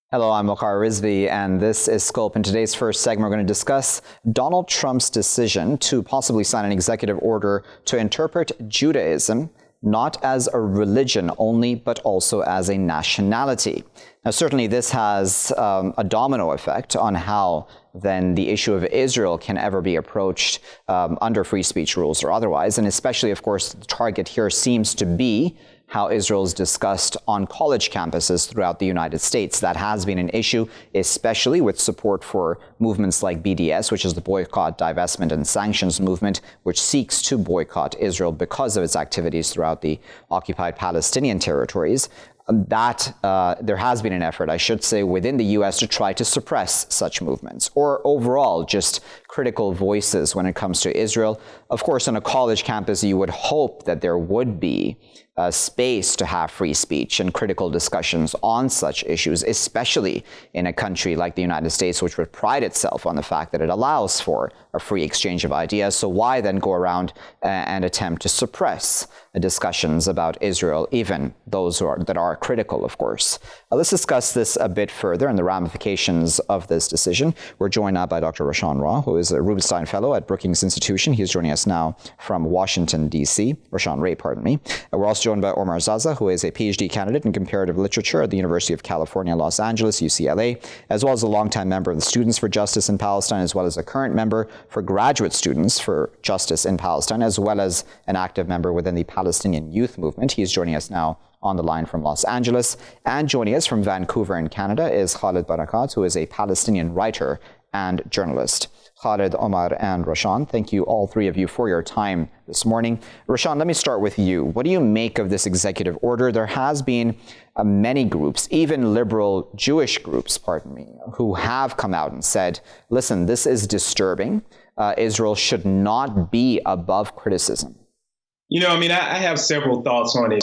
Hello, I'm Waqar Rizvi, and this is Scope. In today's first segment, we're going to discuss Donald Trump's decision to possibly sign an executive order to interpret Judaism not as a religion only, but also as a nationality. Now, certainly this has a domino effect on how then the issue of Israel can ever be approached under free speech rules or otherwise. And especially, of course, the target here seems to be how Israel is discussed on college campuses throughout the United States. That has been an issue, especially with support for movements like BDS, which is the Boycott, Divestment and Sanctions movement, which seeks to boycott Israel because of its activities throughout the occupied Palestinian territories. There has been an effort, I should say, within the U.S. to try to suppress such movements, or overall just critical voices when it comes to Israel. Of course, on a college campus, you would hope that there would be space to have free speech and critical discussions on such issues, especially in a country like the United States, which would pride itself on the fact that it allows for a free exchange of ideas. So why then go around and attempt to suppress discussions about Israel, even those that are critical, of course? Let's discuss this a bit further and the ramifications of this decision. We're joined now by Dr. Rashawn Ray, who is a Rubenstein Fellow at Brookings Institution. He's joining us now from Washington, D.C. Rashawn Ray, pardon me. We're also joined by Omar Zahzah, who is a PhD candidate in comparative literature at the University of California, Los Angeles, UCLA, as well as a longtime member of the Students for Justice in Palestine, as well as a current member for Graduate Students for Justice in Palestine, as well as an active member within the Palestinian Youth Movement. He is joining us now on the line from Los Angeles. And joining us from Vancouver in Canada is Khaled Barakat, who is a Palestinian writer and journalist. Khaled, Omar, and Rashawn, thank you, all three of you, for your time this morning. Rashawn, let me start with you. What do you make of this executive order? There has been many groups, even liberal Jewish groups, who have come out and said, listen, this is disturbing. Israel should not be above criticism. I have several thoughts on it.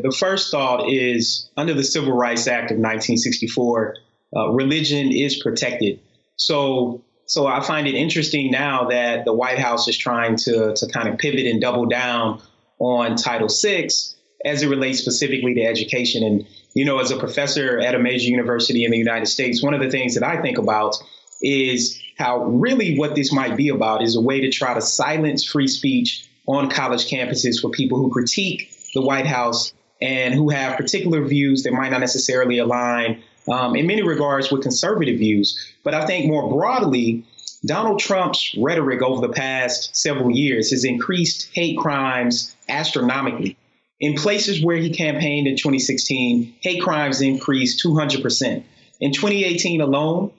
The first thought is, under the Civil Rights Act of 1964, religion is protected. So I find it interesting now that the White House is trying to kind of pivot and double down on Title VI as it relates specifically to education. And, as a professor at a major university in the United States, one of the things that I think about is how really what this might be about is a way to try to silence free speech on college campuses for people who critique the White House and who have particular views that might not necessarily align in many regards with conservative views. But I think more broadly, Donald Trump's rhetoric over the past several years has increased hate crimes astronomically. In places where he campaigned in 2016, hate crimes increased 200%. In 2018 alone,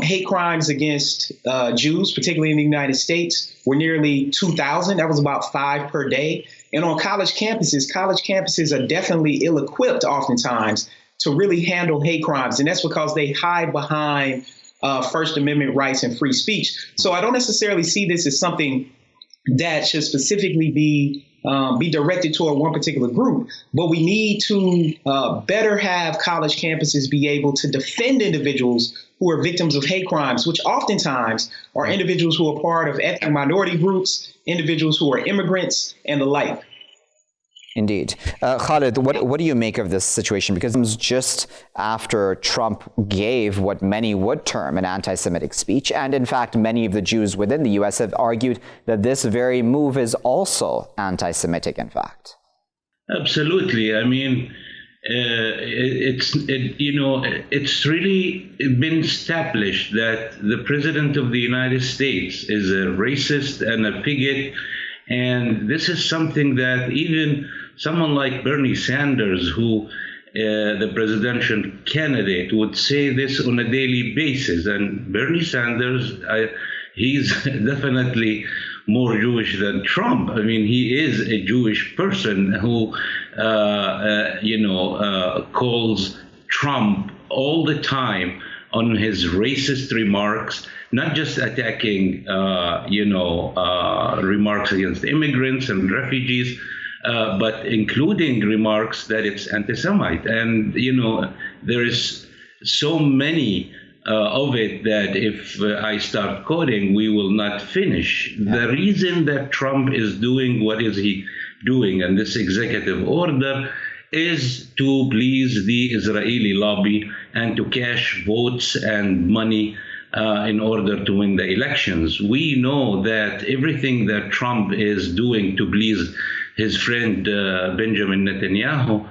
hate crimes against Jews, particularly in the United States, were nearly 2,000. That was about 5 per day. And on college campuses are definitely ill-equipped oftentimes to really handle hate crimes. And that's because they hide behind First Amendment rights and free speech. So I don't necessarily see this as something that should specifically be directed toward one particular group. But we need to better have college campuses be able to defend individuals who are victims of hate crimes, which oftentimes are individuals who are part of ethnic minority groups, individuals who are immigrants, and the like. Indeed. Khaled, what do you make of this situation? Because it was just after Trump gave what many would term an anti-Semitic speech. And in fact, many of the Jews within the U.S. have argued that this very move is also anti-Semitic, in fact. Absolutely. I mean, it's really been established that the president of the United States is a racist and a bigot. And this is something that even someone like Bernie Sanders, who the presidential candidate, would say this on a daily basis. And Bernie Sanders, he's definitely more Jewish than Trump. I mean, he is a Jewish person who, calls Trump all the time on his racist remarks, not just attacking, remarks against immigrants and refugees, but including remarks that it's anti-Semite. And, there is so many of it that if I start quoting, we will not finish. The reason that Trump is doing what is he doing and this executive order is to please the Israeli lobby and to cash votes and money in order to win the elections. We know that everything that Trump is doing to please his friend Benjamin Netanyahu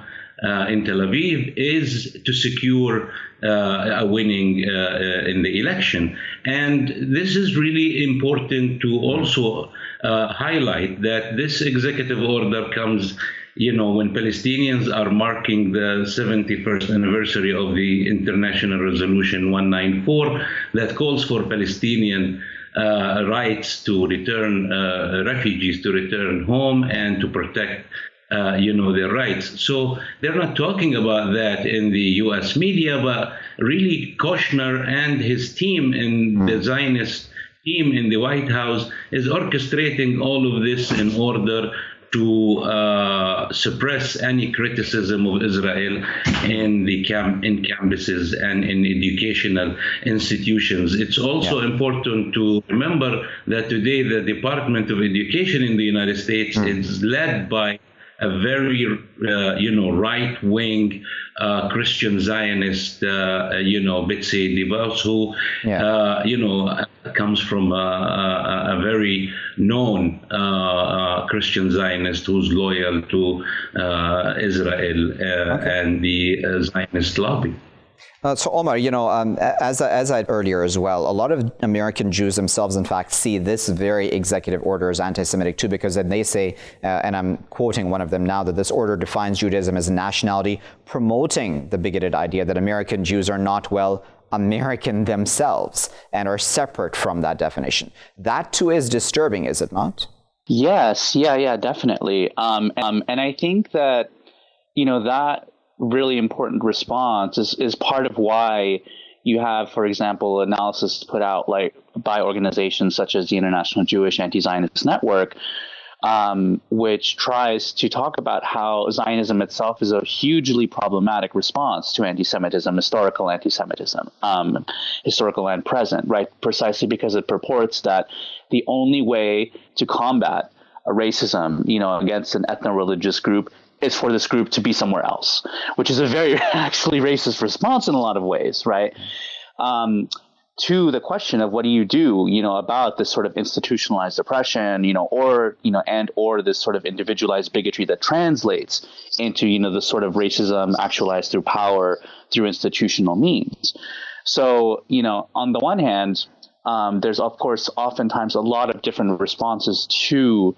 in Tel Aviv is to secure a winning in the election. And this is really important to also highlight that this executive order comes, when Palestinians are marking the 71st anniversary of the International Resolution 194 that calls for Palestinian rights to return, refugees to return home and to protect their rights. So they're not talking about that in the U.S. media, but really Kushner and his team in the Zionist team in the White House is orchestrating all of this in order to suppress any criticism of Israel in campuses and in educational institutions. It's also important to remember that today the Department of Education in the United States is led by a very, right-wing Christian Zionist, Betsy DeVos, who, comes from a very known Christian Zionist who's loyal to Israel and the Zionist lobby. So Omar, as I earlier as well, a lot of American Jews themselves, in fact, see this very executive order as anti-Semitic too, because then they say, and I'm quoting one of them now, that this order defines Judaism as a nationality, promoting the bigoted idea that American Jews are not, American themselves and are separate from that definition. That too is disturbing, is it not? Yes, yeah, definitely. And I think that, that really important response is part of why you have, for example, analysis put out by organizations such as the International Jewish Anti-Zionist Network, which tries to talk about how Zionism itself is a hugely problematic response to anti-Semitism, historical anti-Semitism, historical and present, right? Precisely because it purports that the only way to combat racism, against an ethno-religious group is for this group to be somewhere else, which is a very actually racist response in a lot of ways, right? To the question of what do you do, about this sort of institutionalized oppression, or this sort of individualized bigotry that translates into, the sort of racism actualized through power, through institutional means. So, on the one hand, there's of course oftentimes a lot of different responses to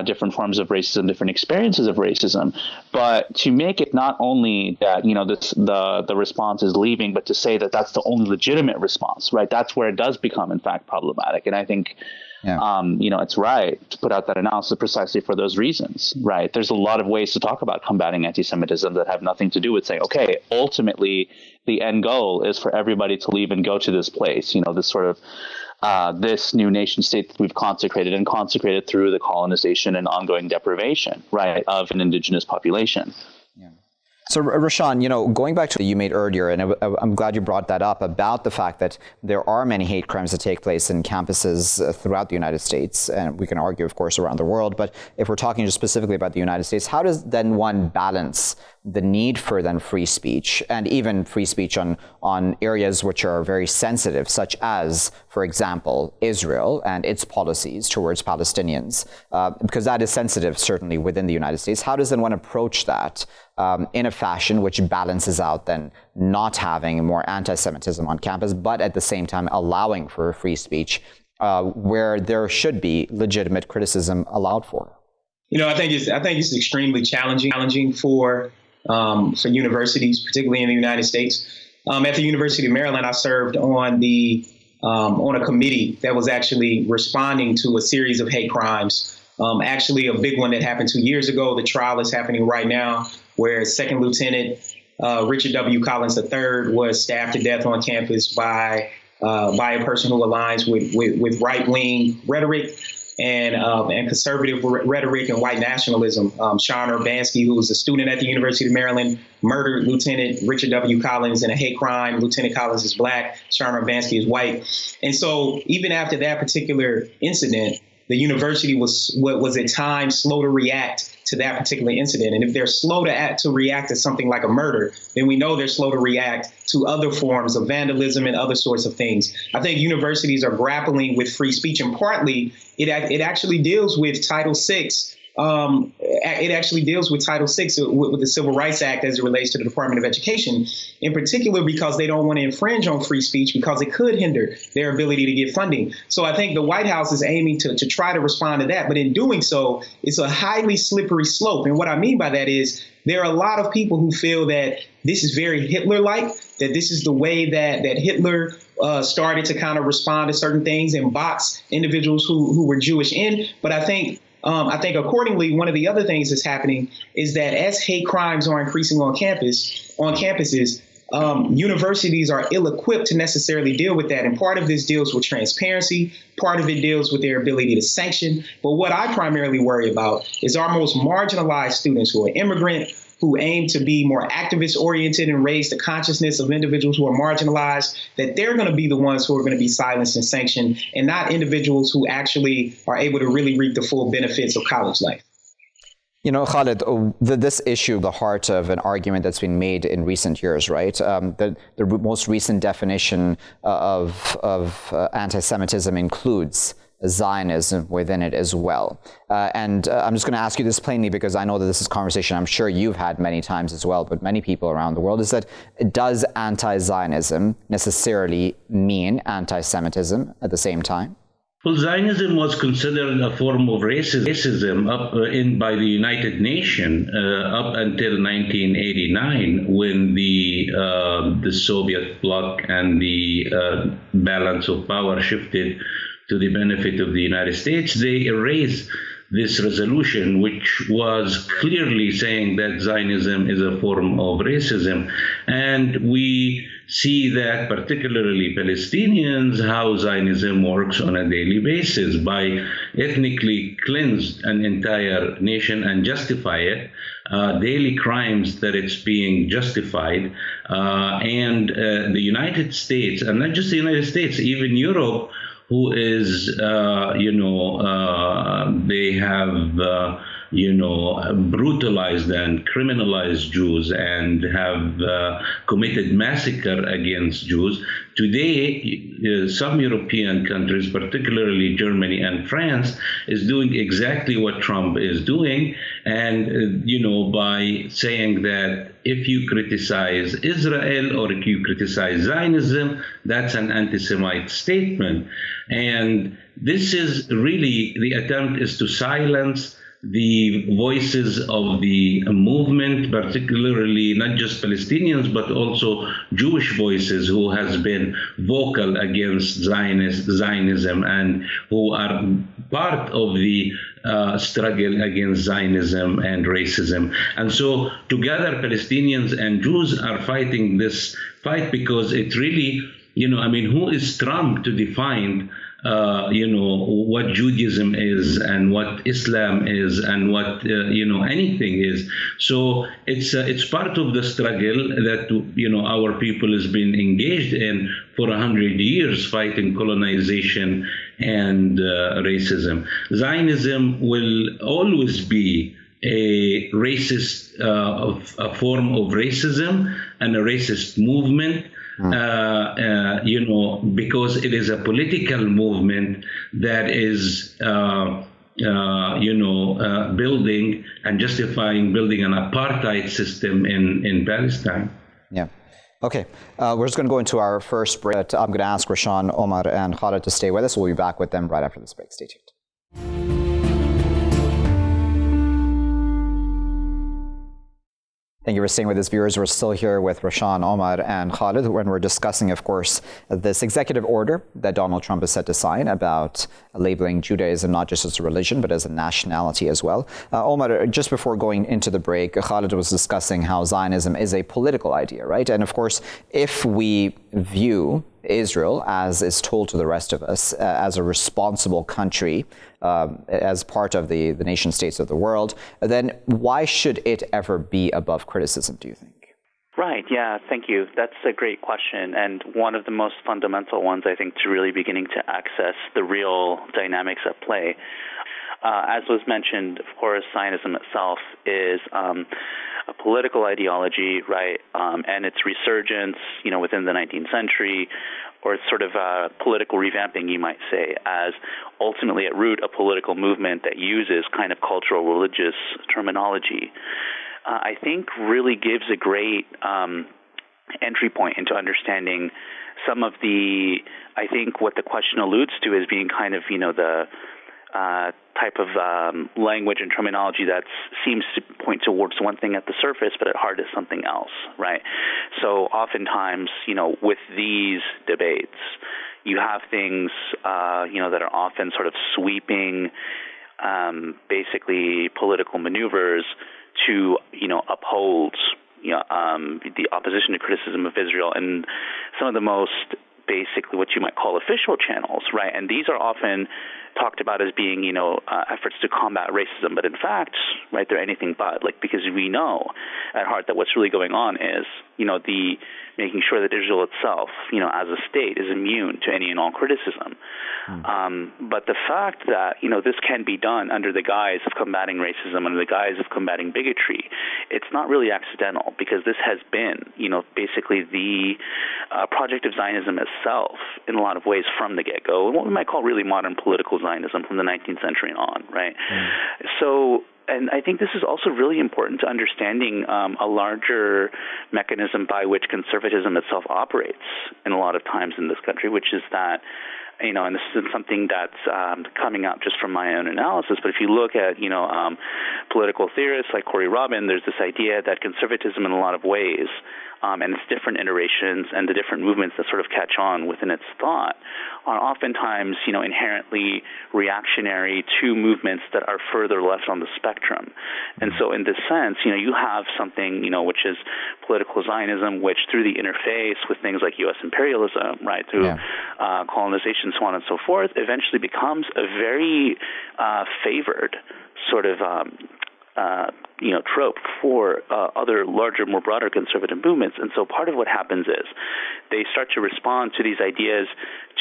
different forms of racism, different experiences of racism, but to make it not only that the response is leaving, but to say that that's the only legitimate response, right? That's where it does become, in fact, problematic. And I think, it's right to put out that analysis precisely for those reasons, right? There's a lot of ways to talk about combating anti-Semitism that have nothing to do with saying, okay, ultimately the end goal is for everybody to leave and go to this place, this sort of this new nation state that we've consecrated through the colonization and ongoing deprivation, right, of an indigenous population. Yeah. So, Rashawn, going back to what you made earlier, and I'm glad you brought that up about the fact that there are many hate crimes that take place in campuses throughout the United States, and we can argue, of course, around the world. But if we're talking just specifically about the United States, how does then one balance the need for then free speech, and even free speech on areas which are very sensitive, such as, for example, Israel and its policies towards Palestinians, because that is sensitive, certainly, within the United States. How does then one approach that in a fashion which balances out then not having more anti-Semitism on campus, but at the same time allowing for free speech where there should be legitimate criticism allowed for? I think it's extremely challenging for universities, particularly in the United States. At the University of Maryland, I served on a committee that was actually responding to a series of hate crimes. Actually, a big one that happened 2 years ago. The trial is happening right now, where Second Lieutenant Richard W. Collins III was stabbed to death on campus by a person who aligns with right-wing rhetoric and conservative rhetoric and white nationalism. Sean Urbanski, who was a student at the University of Maryland, murdered Lieutenant Richard W. Collins in a hate crime. Lieutenant Collins is black. Sean Urbanski is white. And so even after that particular incident, the university was at times slow to react to that particular incident. And if they're slow to react to something like a murder, then we know they're slow to react to other forms of vandalism and other sorts of things. I think universities are grappling with free speech, and partly it actually deals with Title VI. It actually deals with Title VI with the Civil Rights Act as it relates to the Department of Education, in particular because they don't want to infringe on free speech because it could hinder their ability to get funding. So I think the White House is aiming to try to respond to that. But in doing so, it's a highly slippery slope. And what I mean by that is there are a lot of people who feel that this is very Hitler-like, that this is the way that Hitler started to kind of respond to certain things and box individuals who were Jewish in. But I think accordingly, one of the other things that's happening is that as hate crimes are increasing on campuses, universities are ill-equipped to necessarily deal with that. And part of this deals with transparency. Part of it deals with their ability to sanction. But what I primarily worry about is our most marginalized students who are immigrant, who aim to be more activist-oriented and raise the consciousness of individuals who are marginalized, that they're going to be the ones who are going to be silenced and sanctioned, and not individuals who actually are able to really reap the full benefits of college life. You know, Khaled, this issue, the heart of an argument that's been made in recent years, right? The most recent definition of anti-Semitism includes Zionism within it as well. And I'm just going to ask you this plainly because I know that this is a conversation I'm sure you've had many times as well, but many people around the world, is that does anti-Zionism necessarily mean anti-Semitism at the same time? Well, Zionism was considered a form of racism by the United Nations up until 1989, when the Soviet bloc and the balance of power shifted to the benefit of the United States. They erased this resolution, which was clearly saying that Zionism is a form of racism. And we see that particularly Palestinians, how Zionism works on a daily basis by ethnically cleanse an entire nation and justify it, daily crimes that it's being justified. And the United States, and not just the United States, even Europe, who is, they have, brutalized and criminalized Jews and have committed massacre against Jews. Today, some European countries, particularly Germany and France, is doing exactly what Trump is doing. And, by saying that if you criticize Israel or if you criticize Zionism, that's an anti-Semite statement. And this is really, the attempt is to silence the voices of the movement, particularly not just Palestinians, but also Jewish voices who has been vocal against Zionism and who are part of the struggle against Zionism and racism. And so together, Palestinians and Jews are fighting this fight because it really, who is Trump to define what Judaism is and what Islam is and what, anything is. So it's part of the struggle that, our people has been engaged in for 100 years, fighting colonization and racism. Zionism will always be a racist, a form of racism and a racist movement. Because it is a political movement that is, building and justifying building an apartheid system in Palestine. Yeah. Okay. We're just going to go into our first break. I'm going to ask Rashawn, Omar, and Khaled to stay with us. We'll be back with them right after this break. Stay tuned. Thank you for staying with us, viewers. We're still here with Rashawn, Omar, and Khaled, when we're discussing, of course, this executive order that Donald Trump has set to sign about labeling Judaism not just as a religion, but as a nationality as well. Omar, just before going into the break, Khaled was discussing how Zionism is a political idea, right? And of course, if we view Israel, as is told to the rest of us, as a responsible country, as part of the nation states of the world, then why should it ever be above criticism, do you think? Right. Yeah. Thank you. That's a great question, and one of the most fundamental ones, I think, to really beginning to access the real dynamics at play. As was mentioned, of course, Zionism itself is a political ideology, right? And its resurgence, within the 19th century, or it's sort of political revamping, you might say, as ultimately at root a political movement that uses kind of cultural religious terminology. I think really gives a great entry point into understanding some of the, I think what the question alludes to as being kind of, the type of language and terminology that seems to point towards one thing at the surface, but at heart is something else, right? So oftentimes, with these debates, you have things, that are often sort of sweeping, basically political maneuvers to, uphold, the opposition to criticism of Israel and some of the most basically what you might call official channels, right? And these are often talked about as being, efforts to combat racism, but in fact, right, they're anything but, because we know at heart that what's really going on is, the making sure that Israel itself, as a state is immune to any and all criticism. But the fact that, this can be done under the guise of combating racism, under the guise of combating bigotry, it's not really accidental, because this has been, basically the project of Zionism itself in a lot of ways from the get-go, and what we might call really modern political Zionism from the 19th century and on, right? So, and I think this is also really important to understanding a larger mechanism by which conservatism itself operates in a lot of times in this country, which is that, and this isn't something that's coming out just from my own analysis, but if you look at, political theorists like Corey Robin, there's this idea that conservatism in a lot of ways, and its different iterations and the different movements that sort of catch on within its thought are oftentimes, inherently reactionary to movements that are further left on the spectrum. And so in this sense, you have something, which is political Zionism, which through the interface with things like U.S. imperialism, right, through colonization, so on and so forth, eventually becomes a very favored sort of trope for other larger, more broader conservative movements. And so part of what happens is they start to respond to these ideas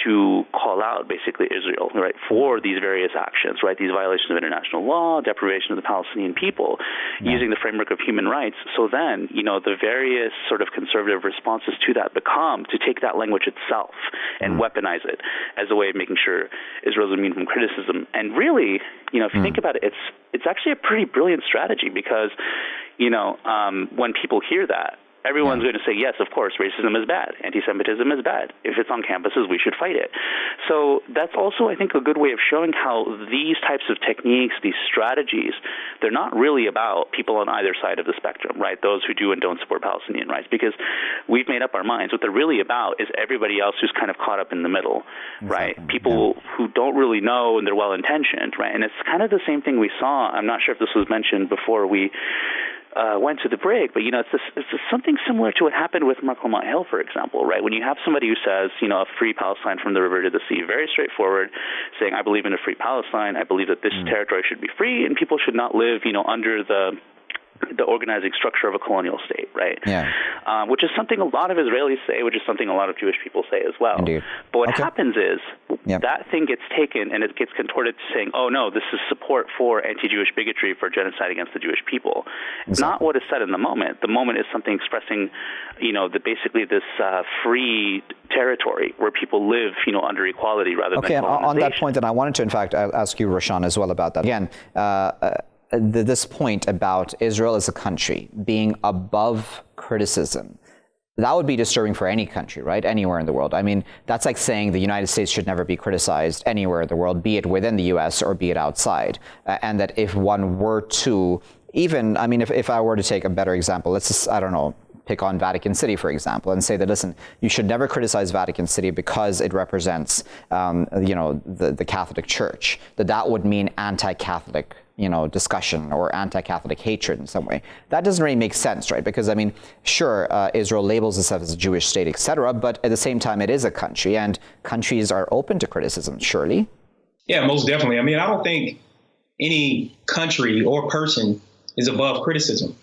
to call out basically Israel, right, for these various actions, right, these violations of international law, deprivation of the Palestinian people, using the framework of human rights. So then, the various sort of conservative responses to that become to take that language itself and weaponize it as a way of making sure Israel's immune from criticism. And really, if you think about it, it's actually a pretty brilliant strategy because, when people hear that, everyone's going to say, yes, of course, racism is bad. Anti-Semitism is bad. If it's on campuses, we should fight it. So that's also, I think, a good way of showing how these types of techniques, these strategies, they're not really about people on either side of the spectrum, right? Those who do and don't support Palestinian rights, because we've made up our minds. What they're really about is everybody else who's kind of caught up in the middle, right? People who don't really know and they're well-intentioned, right? And it's kind of the same thing we saw. I'm not sure if this was mentioned before we went to the break, but it's something similar to what happened with Mark Lamont Hill, for example, right? When you have somebody who says, a free Palestine from the river to the sea, very straightforward, saying, I believe in a free Palestine, I believe that this territory should be free, and people should not live, under the organizing structure of a colonial state, right? Which is something a lot of Israelis say, which is something a lot of Jewish people say as well. Indeed. But what happens is that thing gets taken and it gets contorted to saying, oh no, this is support for anti-Jewish bigotry, for genocide against the Jewish people. Not what is said in the moment. The moment is something expressing, basically this free territory where people live, under equality rather than colonization. Okay, and on that point, and I wanted to, in fact, ask you, Rashawn, as well about that. Again, this point about Israel as a country being above criticism, that would be disturbing for any country, right? Anywhere in the world. I mean, that's like saying the United States should never be criticized anywhere in the world, be it within the U.S. or be it outside. And that if one were to even, if I were to take a better example, let's just, pick on Vatican City, for example, and say that, listen, you should never criticize Vatican City because it represents, the Catholic Church, that would mean anti-Catholic, discussion or anti-Catholic hatred in some way. That doesn't really make sense, right? Because, sure, Israel labels itself as a Jewish state, etc., but at the same time, it is a country, and countries are open to criticism, surely? Yeah, most definitely. I don't think any country or person is above criticism.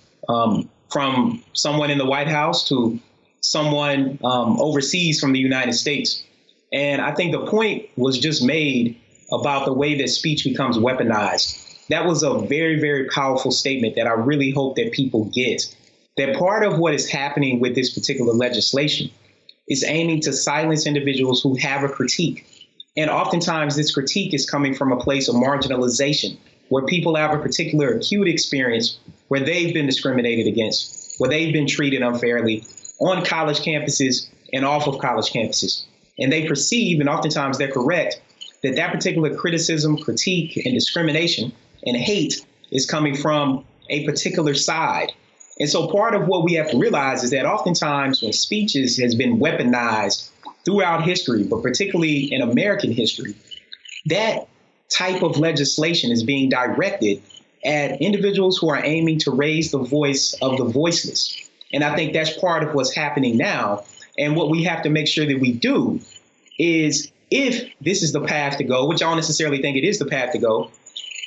from someone in the White House to someone overseas from the United States. And I think the point was just made about the way that speech becomes weaponized. That was a very, very powerful statement that I really hope that people get. That part of what is happening with this particular legislation is aiming to silence individuals who have a critique. And oftentimes this critique is coming from a place of marginalization, where people have a particular acute experience where they've been discriminated against, where they've been treated unfairly on college campuses and off of college campuses. And they perceive, and oftentimes they're correct, that that particular criticism, critique, and discrimination and hate is coming from a particular side. And so part of what we have to realize is that oftentimes when speech has been weaponized throughout history, but particularly in American history, that type of legislation is being directed at individuals who are aiming to raise the voice of the voiceless. And I think that's part of what's happening now. And what we have to make sure that we do is, if this is the path to go, which I don't necessarily think it is the path to go,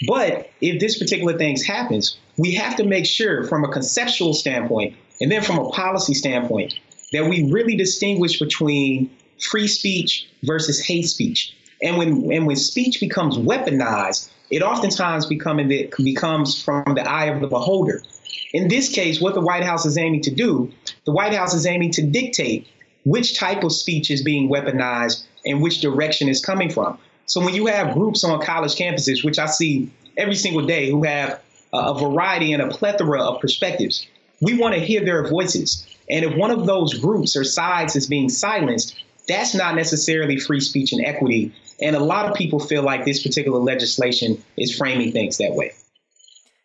but if this particular thing happens, we have to make sure from a conceptual standpoint and then from a policy standpoint that we really distinguish between free speech versus hate speech. And when speech becomes weaponized, it oftentimes becomes from the eye of the beholder. In this case, what the White House is aiming to do, the White House is aiming to dictate which type of speech is being weaponized and which direction is coming from. So when you have groups on college campuses, which I see every single day, who have a variety and a plethora of perspectives, we want to hear their voices. And if one of those groups or sides is being silenced, that's not necessarily free speech and equity. And a lot of people feel like this particular legislation is framing things that way.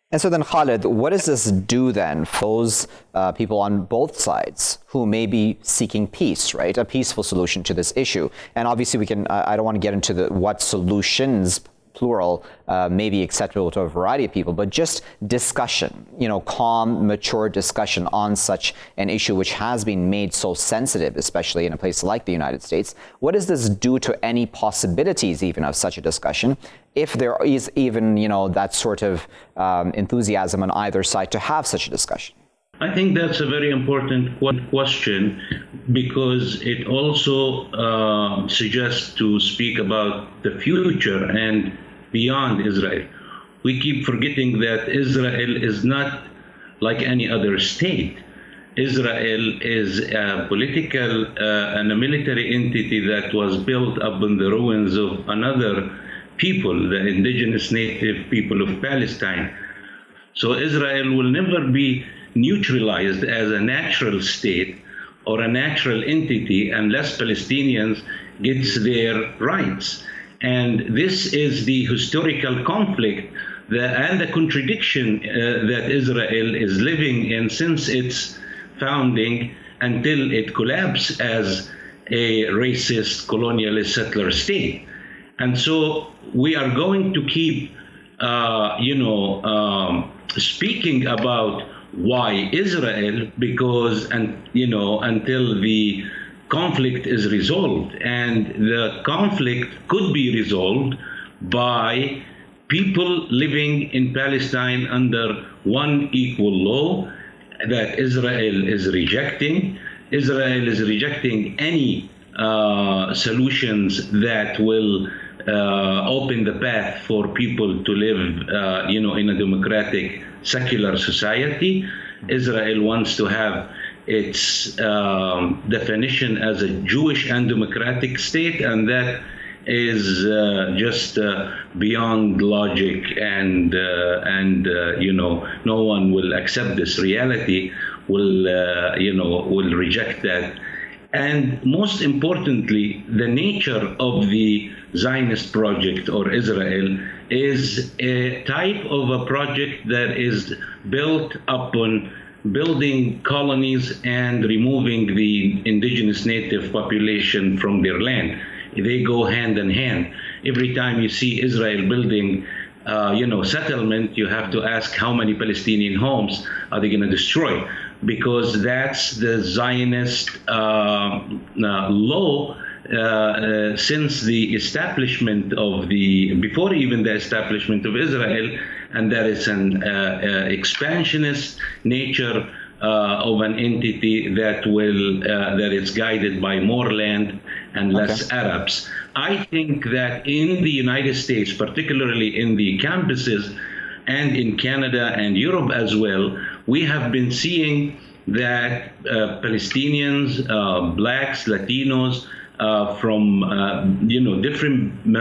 And so then, Khaled, what does this do then for those people on both sides who may be seeking peace, right? A peaceful solution to this issue. And obviously we can, I don't want to get into what solutions, plural, may be acceptable to a variety of people, but just discussion, calm, mature discussion on such an issue which has been made so sensitive, especially in a place like the United States. What does this do to any possibilities even of such a discussion, if there is even, that sort of enthusiasm on either side to have such a discussion? I think that's a very important question, because it also suggests to speak about the future and beyond Israel. We keep forgetting that Israel is not like any other state. Israel is a political and a military entity that was built upon the ruins of another people, the indigenous native people of Palestine. So Israel will never be neutralized as a natural state or a natural entity unless Palestinians gets their rights. And this is the historical conflict and the contradiction that Israel is living in since its founding until it collapsed as a racist, colonialist settler state. And so we are going to keep, speaking about why Israel, because, until the conflict is resolved. And the conflict could be resolved by people living in Palestine under one equal law that Israel is rejecting. Israel is rejecting any solutions that will open the path for people to live, in a democratic, secular society. Israel wants to have its definition as a Jewish and democratic state, and that is just beyond logic, and no one will accept this reality, will reject that. And most importantly, the nature of the Zionist project, or Israel, is a type of a project that is built upon building colonies and removing the indigenous native population from their land. They go hand in hand. Every time you see Israel building settlement, you have to ask how many Palestinian homes are they going to destroy, because that's the Zionist law since the establishment of before even the establishment of Israel, and that is an expansionist nature of an entity that is guided by more land and less Arabs. I think that in the United States, particularly in the campuses and in Canada and Europe as well, we have been seeing that Palestinians, blacks, Latinos, from different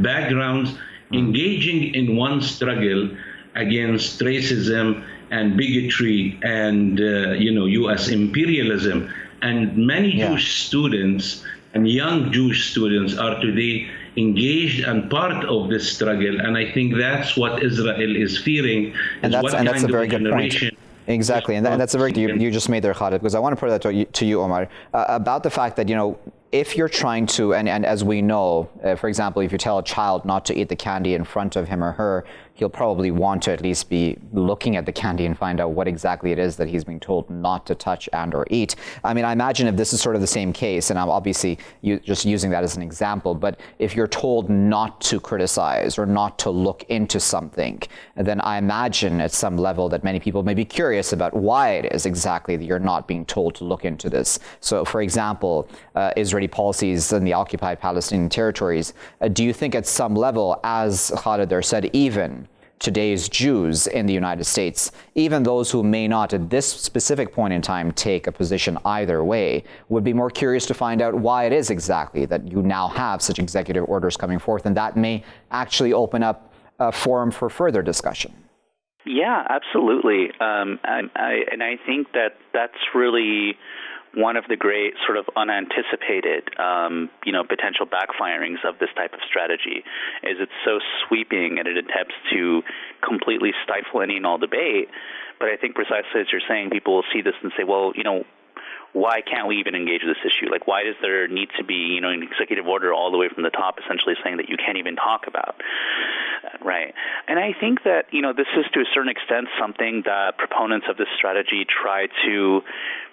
backgrounds, engaging in one struggle against racism and bigotry and U.S. imperialism. And many Jewish students and young Jewish students are today engaged and part of this struggle. And I think that's what Israel is fearing. And that's a very good point. Exactly, and that's a very you just made there, Khaled, because I want to put that to you, Omar, about the fact that, if you're trying to, and as we know, for example, if you tell a child not to eat the candy in front of him or her, he'll probably want to at least be looking at the candy and find out what exactly it is that he's being told not to touch and or eat. I mean, I imagine if this is sort of the same case, and I'm obviously just using that as an example, but if you're told not to criticize or not to look into something, then I imagine at some level that many people may be curious about why it is exactly that you're not being told to look into this. So, for example, Israeli policies in the occupied Palestinian territories, do you think at some level, as Khaled there said, even today's Jews in the United States, even those who may not at this specific point in time take a position either way, would be more curious to find out why it is exactly that you now have such executive orders coming forth, and that may actually open up a forum for further discussion? Yeah, absolutely. And I think that that's really one of the great sort of unanticipated, potential backfirings of this type of strategy is it's so sweeping and it attempts to completely stifle any and all debate. But I think precisely as you're saying, people will see this and say, well, why can't we even engage this issue? Like, why does there need to be, an executive order all the way from the top essentially saying that you can't even talk about? Right. And I think that, this is to a certain extent something that proponents of this strategy try to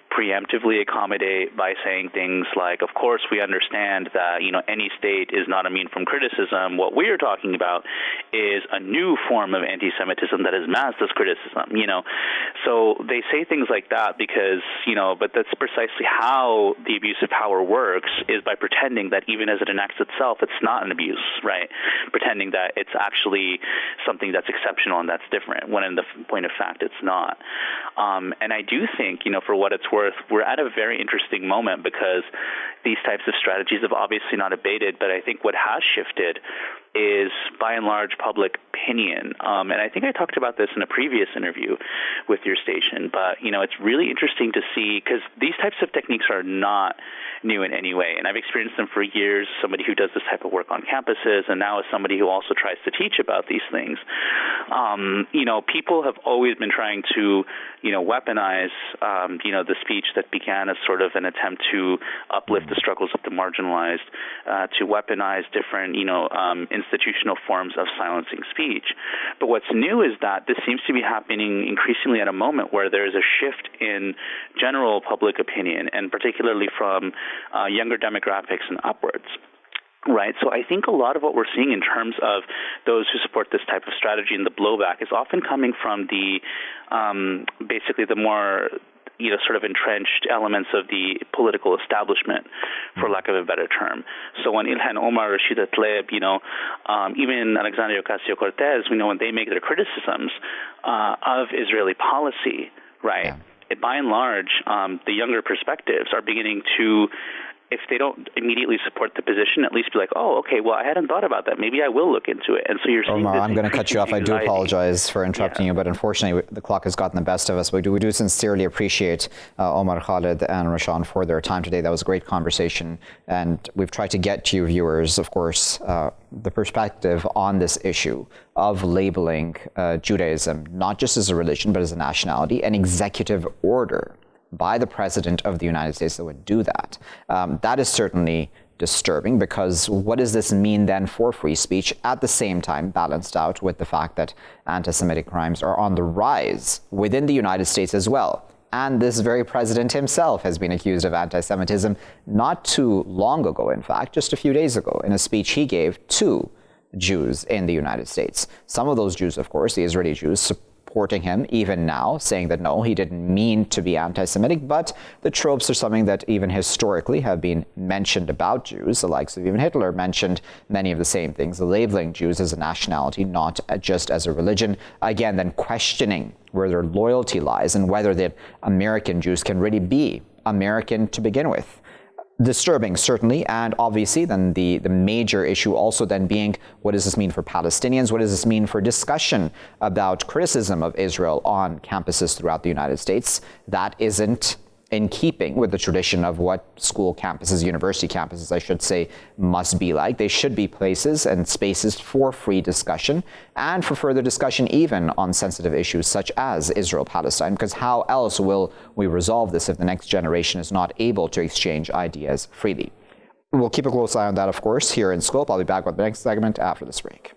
preemptively accommodate by saying things like, of course, we understand that, any state is not immune from criticism. What we're talking about is a new form of anti-Semitism that has masked this criticism, So they say things like that because, but that's precisely how the abuse of power works, is by pretending that even as it enacts itself, it's not an abuse, right? Pretending that it's actually something that's exceptional and that's different, when in the point of fact, it's not. And I do think, for what it's worth, we're at a very interesting moment because these types of strategies have obviously not abated, but I think what has shifted is, by and large, public opinion. And I think I talked about this in a previous interview with your station, but, it's really interesting to see, because these types of techniques are not new in any way. And I've experienced them for years, somebody who does this type of work on campuses, and now as somebody who also tries to teach about these things. People have always been trying to, weaponize, the speech that began as sort of an attempt to uplift the struggles of the marginalized, to weaponize different, institutional forms of silencing speech. But what's new is that this seems to be happening increasingly at a moment where there is a shift in general public opinion, and particularly from younger demographics and upwards. Right. So I think a lot of what we're seeing in terms of those who support this type of strategy and the blowback is often coming from the basically the more sort of entrenched elements of the political establishment, for lack of a better term. So when Ilhan Omar, Rashida Tlaib, even Alexandria Ocasio-Cortez, when they make their criticisms of Israeli policy, right, by and large, the younger perspectives are beginning to, if they don't immediately support the position, at least be like, oh, okay, well, I hadn't thought about that. Maybe I will look into it. And so you're seeing Omar, I'm going to cut you off. I do apologize for interrupting you, but unfortunately, the clock has gotten the best of us. We do sincerely appreciate Omar, Khaled, and Rashawn for their time today. That was a great conversation. And we've tried to get to you viewers, of course, the perspective on this issue of labeling Judaism, not just as a religion, but as a nationality, an executive order by the President of the United States that would do that. That is certainly disturbing, because what does this mean then for free speech, at the same time balanced out with the fact that anti-Semitic crimes are on the rise within the United States as well. And this very president himself has been accused of anti-Semitism not too long ago, in fact, just a few days ago, in a speech he gave to Jews in the United States. Some of those Jews, of course, the Israeli Jews, supporting him even now, saying that no, he didn't mean to be anti-Semitic, but the tropes are something that even historically have been mentioned about Jews. The likes of even Hitler mentioned many of the same things, labeling Jews as a nationality, not just as a religion. Again, then questioning where their loyalty lies and whether the American Jews can really be American to begin with. Disturbing, certainly, and obviously then the major issue also then being, what does this mean for Palestinians? What does this mean for discussion about criticism of Israel on campuses throughout the United States? That isn't in keeping with the tradition of what school campuses, university campuses, I should say, must be like. They should be places and spaces for free discussion and for further discussion even on sensitive issues such as Israel-Palestine, because how else will we resolve this if the next generation is not able to exchange ideas freely? We'll keep a close eye on that, of course, here in Scope. I'll be back with the next segment after this break.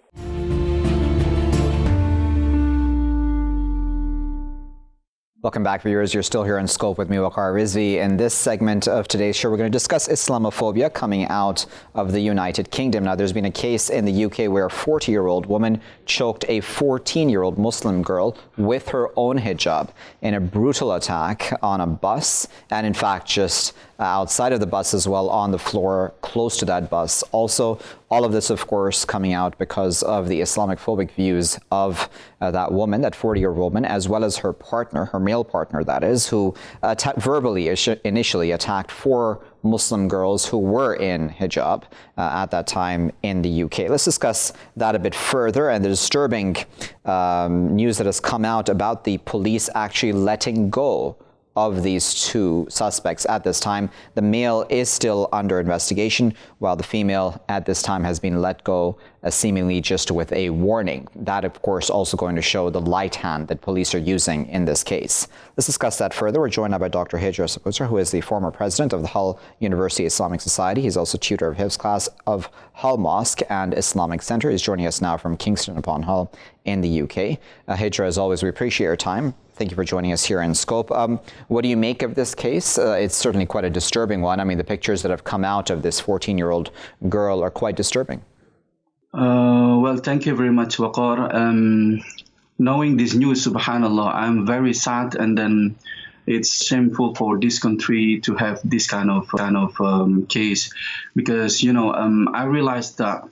Welcome back, viewers. You're still here in Scope with me, Waqar Rizvi. In this segment of today's show, we're going to discuss Islamophobia coming out of the United Kingdom. Now, there's been a case in the UK where a 40-year-old woman choked a 14-year-old Muslim girl with her own hijab in a brutal attack on a bus, and in fact, just outside of the bus as well, on the floor close to that bus. Also, all of this, of course, coming out because of the Islamophobic views of that woman, that 40-year-old woman, as well as her partner, her male partner, that is, who verbally initially attacked 4 Muslim girls who were in hijab at that time in the UK. Let's discuss that a bit further and the disturbing news that has come out about the police actually letting go of these 2 suspects at this time. The male is still under investigation, while the female at this time has been let go, seemingly just with a warning. That, of course, also going to show the light hand that police are using in this case. Let's discuss that further. We're joined now by Dr. Hijrah Saputra, who is the former president of the Hull University Islamic Society. He's also tutor of Hifz class of Hull Mosque and Islamic Center. He's joining us now from Kingston upon Hull in the UK. Hijrah, as always, we appreciate your time. Thank you for joining us here in Scope. What do you make of this case? It's certainly quite a disturbing one. I mean, the pictures that have come out of this 14-year-old girl are quite disturbing. Well, thank you very much, Waqar. Knowing this news, subhanAllah, I'm very sad, and then it's shameful for this country to have this kind of case, because, I realized that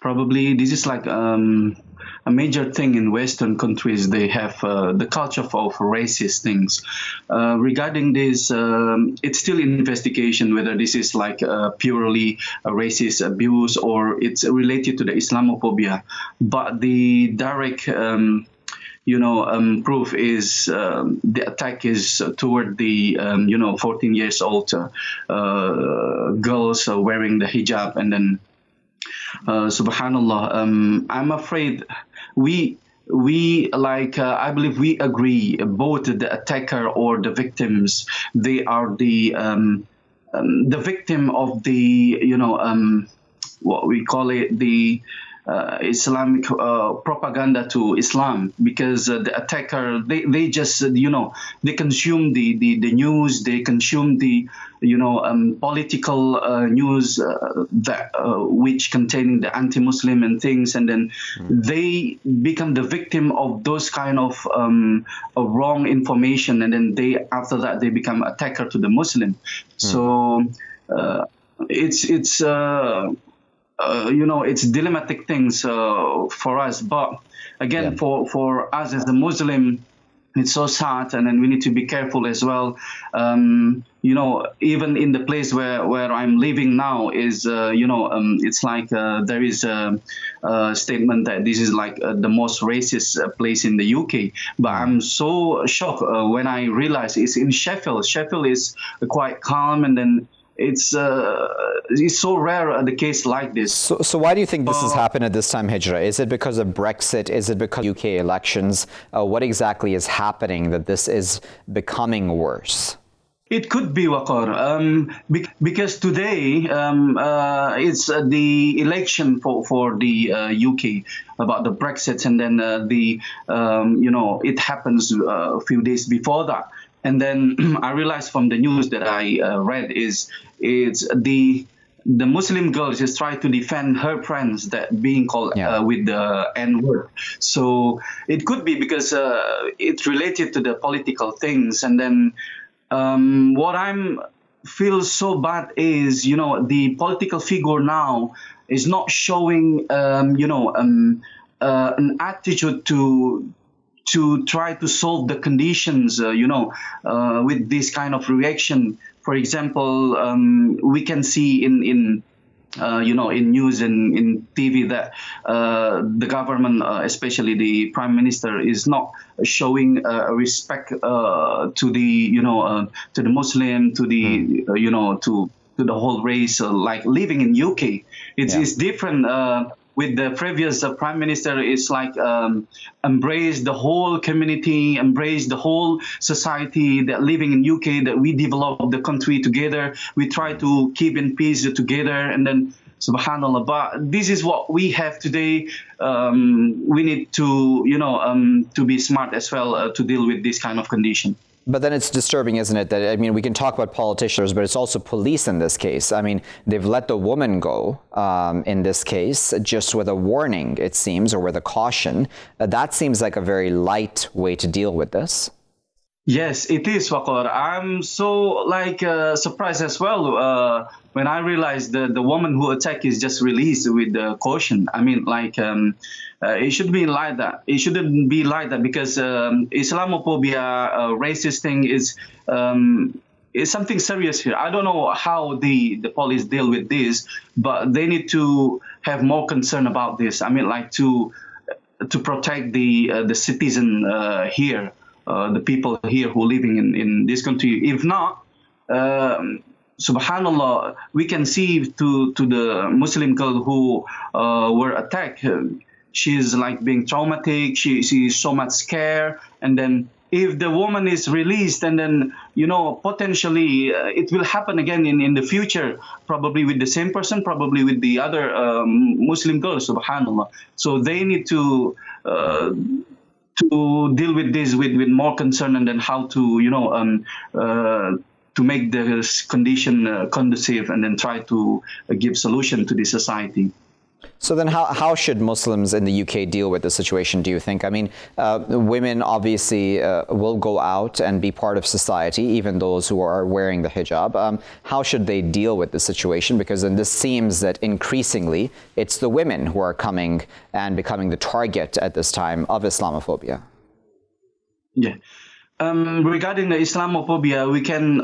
probably this is like a major thing in Western countries. They have the culture of racist things. Regarding this, it's still in investigation whether this is like purely a racist abuse or it's related to the Islamophobia. But the direct proof is the attack is toward the 14 years old girls wearing the hijab, and then subhanallah, I'm afraid we I believe we agree, both the attacker or the victims, they are the victim of the what we call it, the Islamic propaganda to Islam, because the attacker, they just they consume the news, they consume the political news that which containing the anti-Muslim and things, and then they become the victim of those kind of wrong information, and then after that they become attacker to the Muslim. So it's dilemmatic things for us. But again, for us as a Muslim, it's so sad, and then we need to be careful as well. Even in the place where I'm living now is, it's like there is a statement that this is like the most racist place in the UK. But I'm so shocked when I realize it's in Sheffield. Sheffield is quite calm, and then it's so rare the case like this. So why do you think this has happened at this time, Hijrah? Is it because of Brexit? Is it because of UK elections? What exactly is happening that this is becoming worse? It could be, Waqar, because today it's the election for the UK about the Brexit, and then it happens a few days before that. And then I realized from the news that I read it's the the Muslim girl just try to defend her friends that being called with the N-word. So it could be because it's related to the political things. And then what I'm feel so bad is, the political figure now is not showing, an attitude to try to solve the conditions, with this kind of reaction. For example, we can see in news and in TV that the government, especially the prime minister, is not showing respect to the Muslim, to the to the whole race. Like living in UK, it's different. With the previous prime minister, it's like embrace the whole community, embrace the whole society that living in UK, that we develop the country together. We try to keep in peace together, and then subhanallah. But this is what we have today. We need to be smart as well to deal with this kind of condition. But then it's disturbing, isn't it, that, we can talk about politicians, but it's also police in this case. They've let the woman go in this case, just with a warning, it seems, or with a caution. That seems like a very light way to deal with this. Yes, it is, Waqar. I'm so surprised as well when I realized the woman who attacked is just released with the caution. It should be like that. It shouldn't be like that because Islamophobia, racist thing is something serious here. I don't know how the police deal with this, but they need to have more concern about this. To protect the citizen here. The people here who are living in this country. If not, subhanallah, we can see to the Muslim girl who were attacked. She's being traumatic. She's so much scared. And then if the woman is released, and then, potentially it will happen again in the future, probably with the same person, probably with the other Muslim girls, subhanallah. So they need to deal with this with more concern, and then how to make the condition conducive, and then try to give solution to the society. So then how should Muslims in the UK deal with the situation, do you think? Women obviously will go out and be part of society, even those who are wearing the hijab. How should they deal with the situation? Because then this seems that increasingly it's the women who are coming and becoming the target at this time of Islamophobia. Yeah. Regarding the Islamophobia, we can,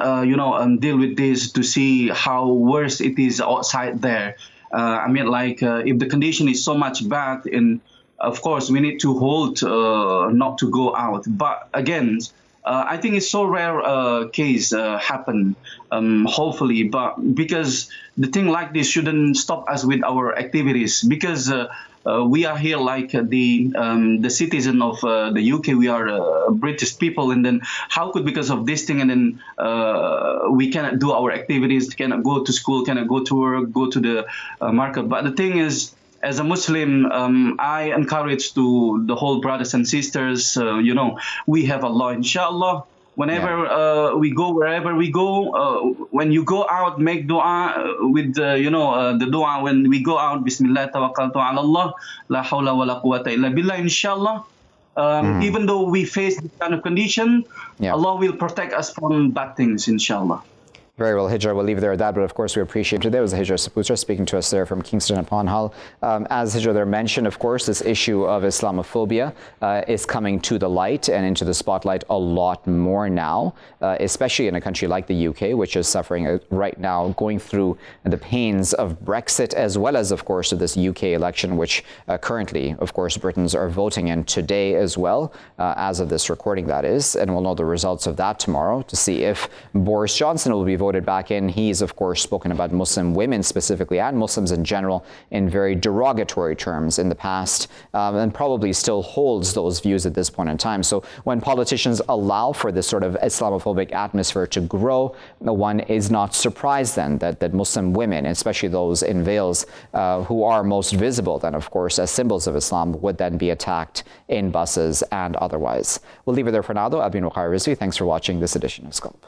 deal with this to see how worse it is outside there. If the condition is so much bad, and of course we need to hold not to go out. But again, I think it's so rare case happen, hopefully. But because the thing like this shouldn't stop us with our activities, because we are here the citizen of the UK. We are British people, and then how could, because of this thing, and then we cannot do our activities, cannot go to school, cannot go to work, go to the market. But the thing is, as a Muslim, I encourage to the whole brothers and sisters, we have Allah, inshallah. Whenever we go, wherever we go, when you go out, make dua with the dua when we go out. Bismillah tawakkaltu ala Allah, la hawla wa la quwwata illa billah. Inshallah, even though we face this kind of condition, Allah will protect us from bad things, inshallah. Very well, Hijrah, we'll leave it there at that, but of course we appreciate today was Hijrah Saputra speaking to us there from Kingston upon Hull. As Hijrah there mentioned, of course, this issue of Islamophobia is coming to the light and into the spotlight a lot more now, especially in a country like the UK, which is suffering right now, going through the pains of Brexit, as well as, of course, this UK election, which currently, of course, Britons are voting in today as well, as of this recording, that is, and we'll know the results of that tomorrow to see if Boris Johnson will be voted back in. He's, of course, spoken about Muslim women specifically and Muslims in general in very derogatory terms in the past, and probably still holds those views at this point in time. So when politicians allow for this sort of Islamophobic atmosphere to grow, one is not surprised then that Muslim women, especially those in veils who are most visible then, of course, as symbols of Islam, would then be attacked in buses and otherwise. We'll leave it there for now, though. I've been Waqar Rizvi. Thanks for watching this edition of Scope.